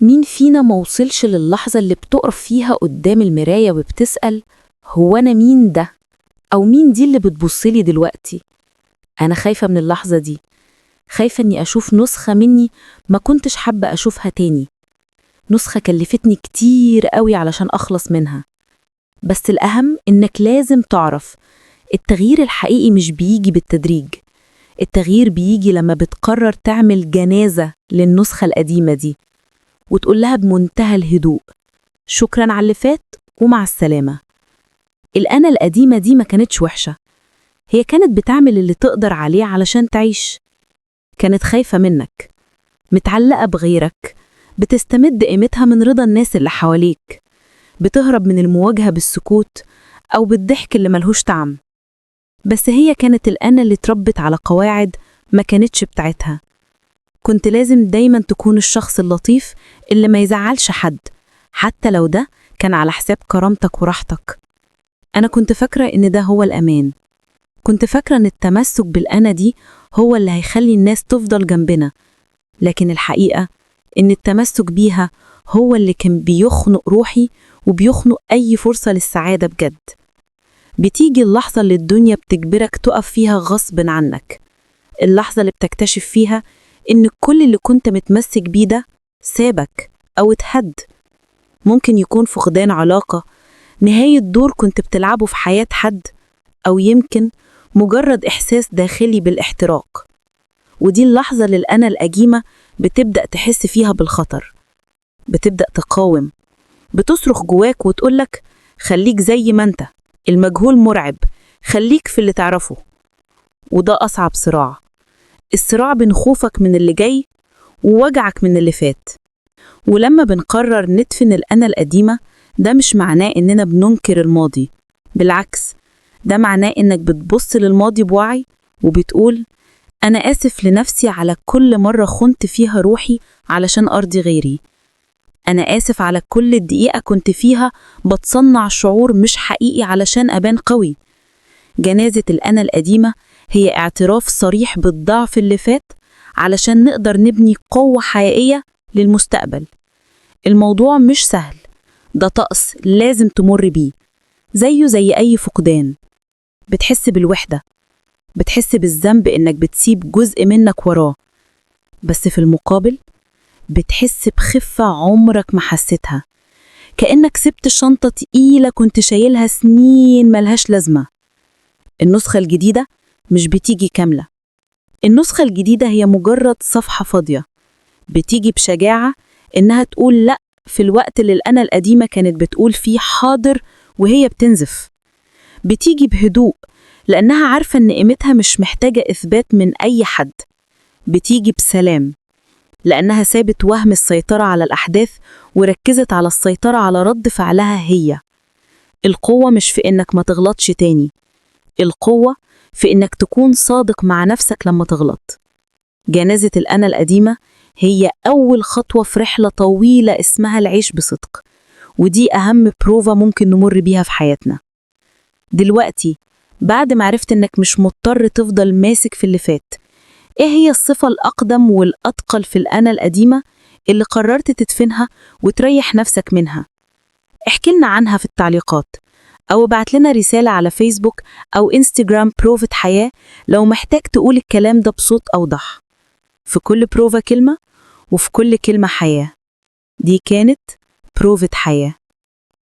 مين فينا موصلش للحظة اللي بتقف فيها قدام المراية وبتسأل هو أنا مين ده؟ أو مين دي اللي بتبصلي دلوقتي؟ أنا خايفة من اللحظة دي، خايفة إني أشوف نسخة مني ما كنتش حابة أشوفها تاني، نسخة كلفتني كتير قوي علشان أخلص منها. بس الأهم إنك لازم تعرف التغيير الحقيقي مش بيجي بالتدريج، التغيير بيجي لما بتقرر تعمل جنازة للنسخة القديمة دي وتقول لها بمنتهى الهدوء شكراً على اللي فات ومع السلامة. الأنا القديمة دي ما كانتش وحشة، هي كانت بتعمل اللي تقدر عليه علشان تعيش. كانت خايفة منك، متعلقة بغيرك، بتستمد قيمتها من رضا الناس اللي حواليك، بتهرب من المواجهة بالسكوت أو بالضحك اللي ملهوش طعم. بس هي كانت الأنا اللي اتربت على قواعد ما كانتش بتاعتها. كنت لازم دايما تكون الشخص اللطيف اللي ما يزعلش حد، حتى لو ده كان على حساب كرامتك وراحتك. أنا كنت فاكرة إن ده هو الأمان، كنت فاكرة إن التمسك بالأنا دي هو اللي هيخلي الناس تفضل جنبنا، لكن الحقيقة إن التمسك بيها هو اللي كان بيخنق روحي وبيخنق أي فرصة للسعادة بجد. بتيجي اللحظة اللي الدنيا بتجبرك تقف فيها غصب عنك، اللحظة اللي بتكتشف فيها إن كل اللي كنت متمسك بيه ده سابك أو اتهد. ممكن يكون فقدان علاقة، نهاية دور كنت بتلعبه في حياة حد، أو يمكن مجرد إحساس داخلي بالاحتراق. ودي اللحظة اللي الأنا القديمة بتبدأ تحس فيها بالخطر، بتبدأ تقاوم، بتصرخ جواك وتقولك خليك زي ما انت، المجهول مرعب، خليك في اللي تعرفه. وده أصعب صراع، الصراع بين خوفك من اللي جاي ووجعك من اللي فات. ولما بنقرر ندفن الأنا القديمة، ده مش معناه إننا بننكر الماضي، بالعكس ده معناه إنك بتبص للماضي بوعي وبتقول أنا آسف لنفسي على كل مرة خنت فيها روحي علشان أرضي غيري، أنا آسف على كل دقيقة كنت فيها بتصنع شعور مش حقيقي علشان أبان قوي. جنازة الأنا القديمة هي اعتراف صريح بالضعف اللي فات علشان نقدر نبني قوة حقيقية للمستقبل. الموضوع مش سهل، ده طقس لازم تمر بيه، زيه زي أي فقدان. بتحس بالوحدة، بتحس بالذنب إنك بتسيب جزء منك وراه، بس في المقابل بتحس بخفة عمرك ما حسيتها، كأنك سبت شنطة تقيلة كنت شايلها سنين ملهاش لازمة. النسخة الجديدة مش بتيجي كاملة، النسخة الجديدة هي مجرد صفحة فاضية، بتيجي بشجاعة إنها تقول لأ في الوقت اللي الأنا القديمة كانت بتقول فيه حاضر وهي بتنزف. بتيجي بهدوء لأنها عارفة إن قيمتها مش محتاجة إثبات من أي حد. بتيجي بسلام لأنها سابت وهم السيطرة على الأحداث وركزت على السيطرة على رد فعلها هي. القوة مش في إنك ما تغلطش تاني، القوة في إنك تكون صادق مع نفسك لما تغلط. جنازة الأنا القديمة هي أول خطوة في رحلة طويلة اسمها العيش بصدق، ودي أهم بروفا ممكن نمر بيها في حياتنا. دلوقتي بعد ما عرفت إنك مش مضطر تفضل ماسك في اللي فات، إيه هي الصفة الأقدم والأثقل في الأنا القديمة اللي قررت تدفنها وتريح نفسك منها؟ احكي لنا عنها في التعليقات، أو ابعت لنا رسالة على فيسبوك أو إنستجرام بروفة حياة لو محتاج تقول الكلام ده بصوت أوضح. في كل بروفة كلمة، وفي كل كلمة حياة. دي كانت بروفة حياة.